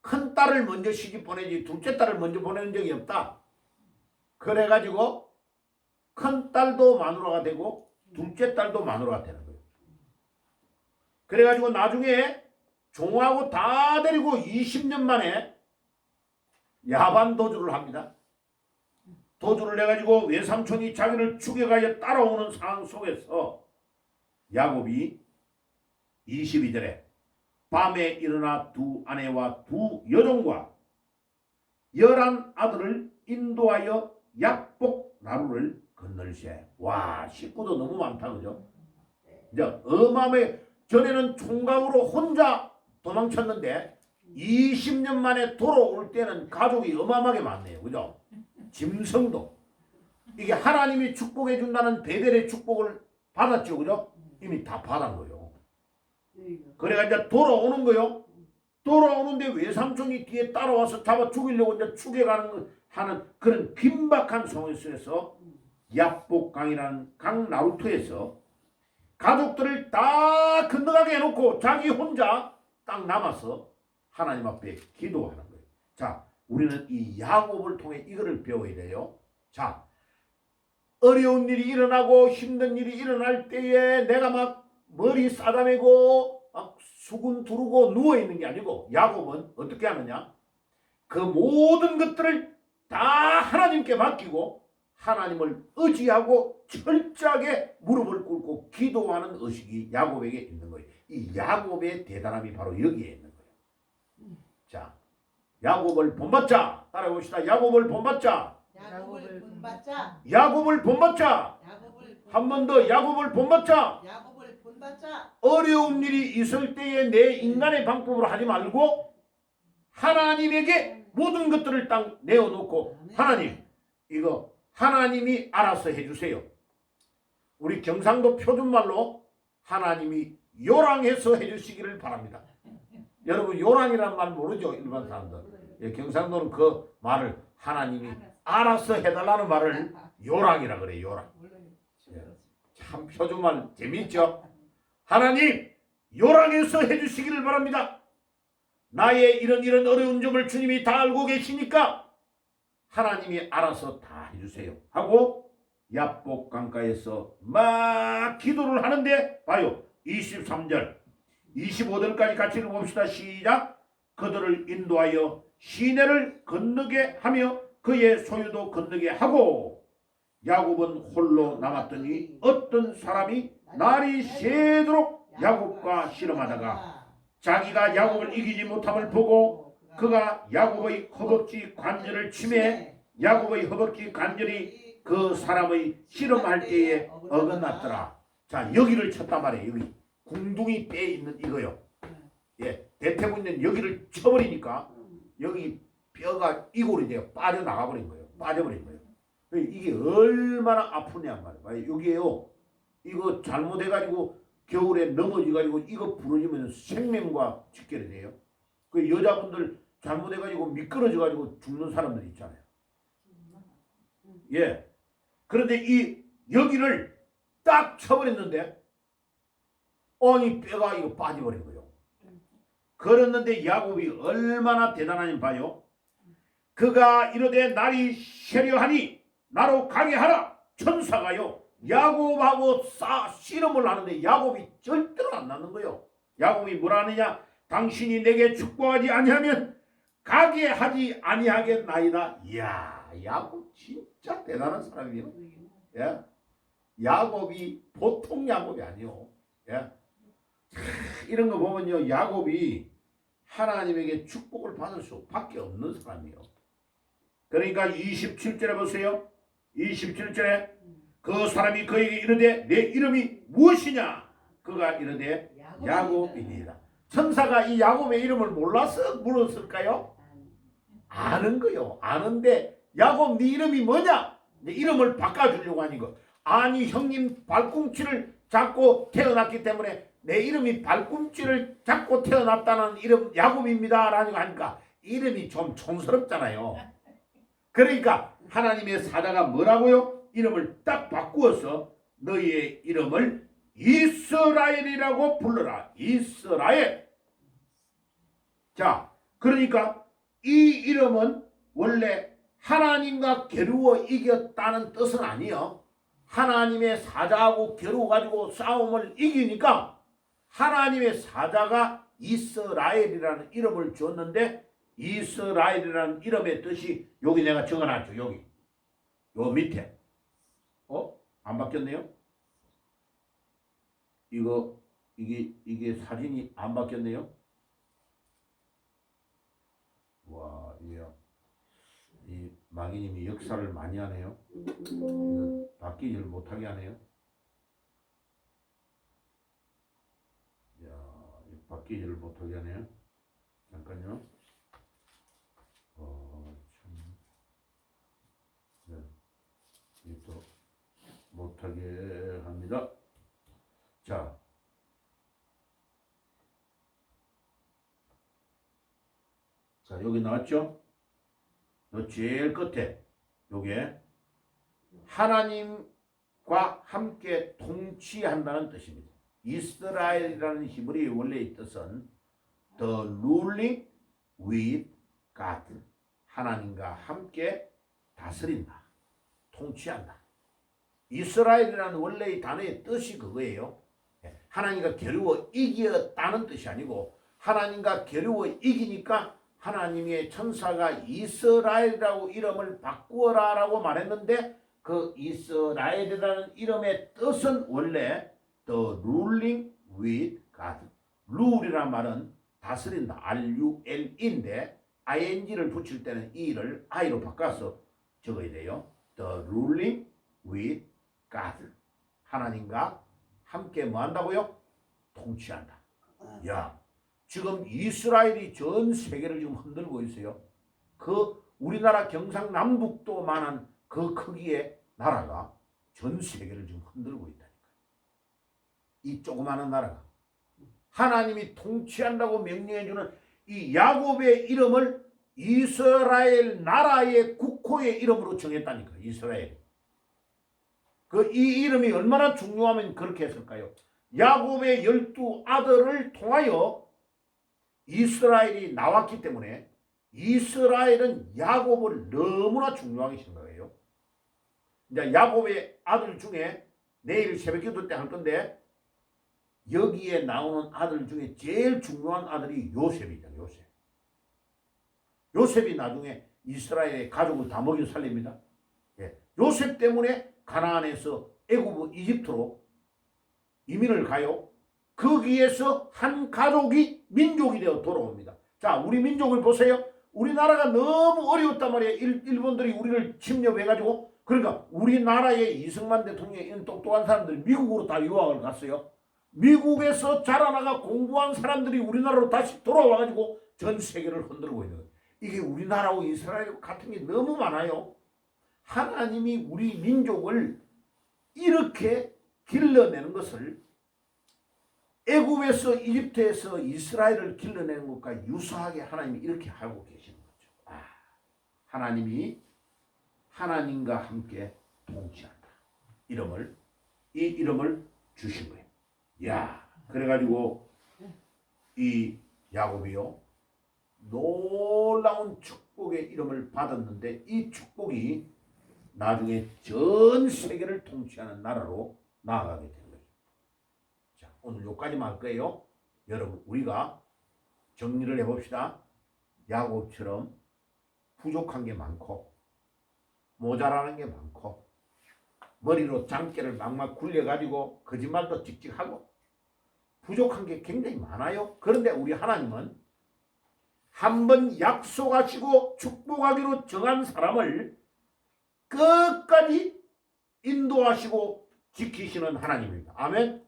큰 딸을 먼저 시집 보내지 둘째 딸을 먼저 보내는 적이 없다. 그래가지고 큰 딸도 마누라가 되고 둘째 딸도 마누라가 되는 거예요. 그래가지고 나중에 종하고 다 데리고 20년 만에 야반 도주를 합니다. 도주를 해가지고 외삼촌이 자기를 죽여가지고 따라오는 상황 속에서 야곱이 22절에 밤에 일어나 두 아내와 두 여종과 11 아들을 인도하여 약복 나루를 건널세. 와, 식구도 너무 많다, 그죠? 이제 어마어마해. 전에는 총각으로 혼자 도망쳤는데 20년 만에 돌아올 때는 가족이 어마어마하게 많네요, 그죠? 짐승도 이게 하나님이 축복해 준다는 베델의 축복을 받았죠, 그죠? 이미 다 받은 거요. 그래가 이제 돌아오는 거요. 돌아오는데 외삼촌이 뒤에 따라와서 잡아 죽이려고 이제 하는 그런 긴박한 상황 속에서 야복강이라는 강 나루터에서 가족들을 다 건너가게 해놓고 자기 혼자 딱 남아서 하나님 앞에 기도하는 거예요. 자, 우리는 이 야곱을 통해 이거를 배워야 돼요. 자, 어려운 일이 일어나고 힘든 일이 일어날 때에 내가 막 머리 싸다매고 막 수군 두르고 누워있는 게 아니고 야곱은 어떻게 하느냐? 그 모든 것들을 다 하나님께 맡기고 하나님을 의지하고 철저하게 무릎을 꿇고 기도하는 의식이 야곱에게 있는 거예요. 이 야곱의 대단함이 바로 여기에 있는 거예요. 자, 야곱을 본받자. 따라해봅시다. 야곱을 본받자. 야곱을 본받자. 야곱을 본받자. 한 번 더 야곱을 본받자. 야곱을 본받자. 어려운 일이 있을 때에 내 인간의 방법으로 하지 말고 하나님에게 모든 것들을 딱 내어놓고 하나님 이거 하나님이 알아서 해주세요. 우리 경상도 표준말로 하나님이 요랑해서 해주시기를 바랍니다. 여러분 요랑이란 말 모르죠? 일반 사람들. 예, 경상도는 그 말을 하나님이 알아서 해달라는 말을 요랑이라 그래요. 요랑. 예, 참 표준말 재밌죠? 하나님 요랑해서 해주시기를 바랍니다. 나의 이런 어려운 점을 주님이 다 알고 계시니까 하나님이 알아서 다 해주세요 하고 야복 강가에서 막 기도를 하는데 봐요. 23절 25절까지 같이 읽어봅시다. 시작. 그들을 인도하여 시내를 건너게 하며 그의 소유도 건너게 하고 야곱은 홀로 남았더니 어떤 사람이 날이 새도록 야곱과 씨름하다가 자기가 야곱을 이기지 못함을 보고 그가 야곱의 허벅지 관절을 치매 야곱의 허벅지 관절이 그 사람의 씨름할 때에 어긋났더라. 자, 여기를 쳤단 말이에요. 여기 궁둥이 뼈에 있는 이거요. 예, 대퇴부 있는 여기를 쳐버리니까 여기 뼈가 이골이 돼요. 빠져나가 버린 거예요. 빠져버린 거예요. 이게 얼마나 아프냐 말이에요. 여기에요. 이거 잘못해가지고 겨울에 넘어져가지고 이거 부러지면 생명과 직결이 돼요. 그 여자분들 잘못해가지고 미끄러져가지고 죽는 사람들 있잖아요. 예. 그런데 이 여기를 딱 쳐버렸는데 이 뼈가 이거 빠져버린 거예요. 그랬는데 야곱이 얼마나 대단하니 봐요. 그가 이르되 날이 세려하니 나로 가게 하라. 천사가요. 야곱하고 씨름을 하는데 야곱이 절대로 안 낳는 거예요. 야곱이 뭐라 하느냐? 당신이 내게 축복하지 아니하면 가게 하지 아니하겠나이다. 이야, 야곱 진짜 대단한 사람이에요. 예? 야곱이 보통 야곱이 아니요. 예? 이런 거 보면요, 야곱이 하나님에게 축복을 받을 수밖에 없는 사람이에요. 그러니까 27절에 보세요. 27절에 그 사람이 그에게 이르되 내 이름이 무엇이냐? 그가 이르되 야곱이니이다. 천사가 이 야곱의 이름을 몰라서 물었을까요? 아는 거요. 아는데 야곱 네 이름이 뭐냐? 내 이름을 바꿔주려고 하는 거. 아니 형님 발꿈치를 잡고 태어났기 때문에 내 이름이 발꿈치를 잡고 태어났다는 이름 야곱입니다 라고 하니까 이름이 좀 촌스럽잖아요. 그러니까 하나님의 사자가 뭐라고요? 이름을 딱 바꾸어서 너희의 이름을 이스라엘이라고 불러라. 이스라엘. 자, 그러니까 이 이름은 원래 하나님과 겨루어 이겼다는 뜻은 아니요. 하나님의 사자하고 겨루어가지고 싸움을 이기니까 하나님의 사자가 이스라엘이라는 이름을 줬는데 이스라엘이라는 이름의 뜻이 여기 내가 적어놨죠. 여기 요 밑에 안 바뀌었네요. 이게 사진이 안 바뀌었네요. 와, 이 마귀님이 역사를 많이 하네요. 이거 바뀌지를 못하게 하네요. 바뀌지를 못하게 하네요. 잠깐요. 참. 네. 못하게 합니다. 자, 여기 나왔죠? 요 제일 끝에 요게 하나님과 함께 통치한다는 뜻입니다. 이스라엘이라는 히브리 원래의 뜻은 the ruling with God, 하나님과 함께 다스린다, 통치한다. 이스라엘이라는 원래의 단어의 뜻이 그거예요. 하나님과 겨루어 이겼다는 뜻이 아니고 하나님과 겨루어 이기니까 하나님의 천사가 이스라엘이라고 이름을 바꾸어라라고 말했는데 그 이스라엘이라는 이름의 뜻은 원래 the ruling with God. 룰이란 말은 다스린다, RUL인데 ing를 붙일 때는 e를 i로 바꿔서 적어야 돼요. the ruling with God. 하나님과 함께 뭐 한다고요? 통치한다. 야, 지금 이스라엘이 전 세계를 지금 흔들고 있어요. 그 우리나라 경상남북도만한 그 크기의 나라가 전 세계를 지금 흔들고 있다니까요. 이 조그마한 나라가 하나님이 통치한다고 명령해주는 이 야곱의 이름을 이스라엘 나라의 국호의 이름으로 정했다니까. 이스라엘. 이 이름이 얼마나 중요하면 그렇게 했을까요? 야곱의 12아들을 통하여 이스라엘이 나왔기 때문에 이스라엘은 야곱을 너무나 중요하게 생각해요. 이제 야곱의 아들 중에 내일 새벽기도 때 할 건데 여기에 나오는 아들 중에 제일 중요한 아들이 요셉이죠. 요셉. 요셉이 나중에 이스라엘의 가족을 다 먹여 살립니다. 요셉 때문에 가나안에서 애굽 이집트로 이민을 가요. 거기에서 한 가족이 민족이 되어 돌아옵니다. 자, 우리 민족을 보세요. 우리나라가 너무 어려웠단 말이에요. 일본들이 우리를 침략해가지고. 그러니까 우리나라의 이승만 대통령이 이런 똑똑한 사람들이 미국으로 다 유학을 갔어요. 미국에서 자라나가 공부한 사람들이 우리나라로 다시 돌아와가지고 전 세계를 흔들고 있는 거예요. 이게 우리나라하고 이스라엘 같은 게 너무 많아요. 하나님이 우리 민족을 이렇게 길러내는 것을 애굽에서 이집트에서 이스라엘을 길러내는 것과 유사하게 하나님이 이렇게 하고 계시는 거죠. 하나님이 하나님과 함께 통치한다. 이 이름을 주신 거예요. 야, 그래가지고 이 야곱이요 놀라운 축복의 이름을 받았는데 이 축복이 나중에 전 세계를 통치하는 나라로 나아가게 된 거예요. 자, 오늘 여기까지만 할 거예요. 여러분, 우리가 정리를 해봅시다. 야곱처럼 부족한 게 많고 모자라는 게 많고 머리로 장깨를 막막 굴려가지고 거짓말도 찍찍하고 부족한 게 굉장히 많아요. 그런데 우리 하나님은 한번 약속하시고 축복하기로 정한 사람을 끝까지 인도하시고 지키시는 하나님입니다. 아멘.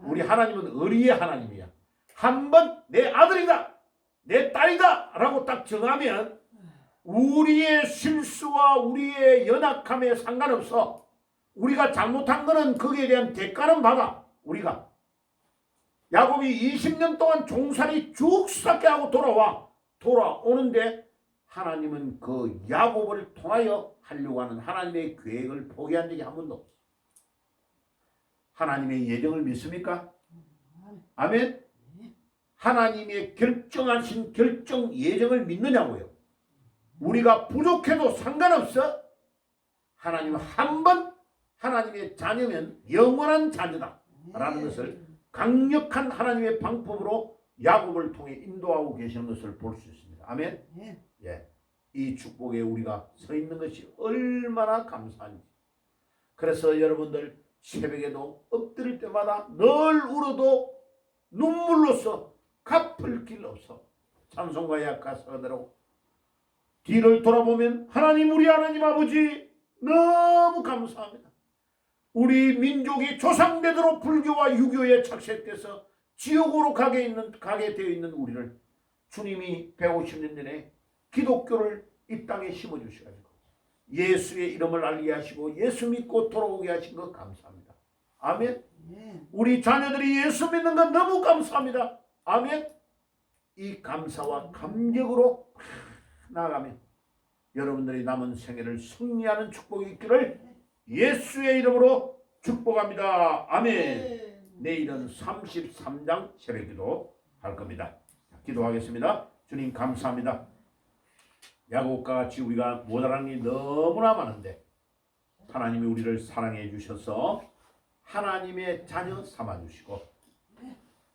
우리 하나님은 의리의 하나님이야. 한번 내 아들이다, 내 딸이다 라고 딱 정하면 우리의 실수와 우리의 연약함에 상관없어. 우리가 잘못한 거는 거기에 대한 대가는 받아. 우리가 야곱이 20년 동안 종살이 죽삭게 하고 돌아오는데 하나님은 그 야곱을 통하여 하려고 하는 하나님의 계획을 포기한 적이 한 번도 없어. 하나님의 예정을 믿습니까? 아멘. 하나님의 결정하신 결정 예정을 믿느냐고요. 우리가 부족해도 상관없어. 하나님은 한 번 하나님의 자녀면 영원한 자녀다 라는 것을 강력한 하나님의 방법으로 야곱을 통해 인도하고 계시는 것을 볼 수 있습니다. 아멘. 예, 이 축복에 우리가 서 있는 것이 얼마나 감사한지. 그래서 여러분들 새벽에도 엎드릴 때마다 늘 울어도 눈물로써 갚을 길 없어. 찬송가 약가사대로 뒤를 돌아보면 하나님, 우리 하나님 아버지 너무 감사합니다. 우리 민족이 조상대대로 불교와 유교에 착색돼서 지옥으로 가게 되어 있는 우리를 주님이 150년 전에 기독교를 이 땅에 심어주셔가지고 예수의 이름을 알게 하시고 예수 믿고 돌아오게 하신 것 감사합니다. 아멘. 네. 우리 자녀들이 예수 믿는 것 너무 감사합니다. 아멘. 이 감사와 감격으로 나아가면 여러분들이 남은 생애를 승리하는 축복이 있기를 예수의 이름으로 축복합니다. 아멘. 네. 내일은 33장 새벽기도 할 겁니다. 기도하겠습니다. 주님 감사합니다. 야곱과 같이 우리가 모자란 게 너무나 많은데 하나님이 우리를 사랑해 주셔서 하나님의 자녀 삼아 주시고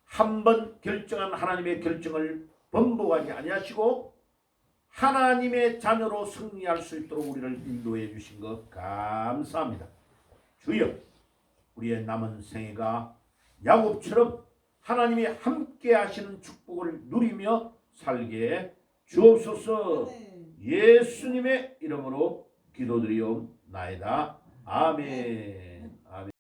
한 번 결정한 하나님의 결정을 번복하지 아니하시고 하나님의 자녀로 승리할 수 있도록 우리를 인도해 주신 것 감사합니다. 주여, 우리의 남은 생애가 야곱처럼 하나님이 함께 하시는 축복을 누리며 살게 주옵소서. 네. 예수님의 이름으로 기도드리옵나이다. 아멘.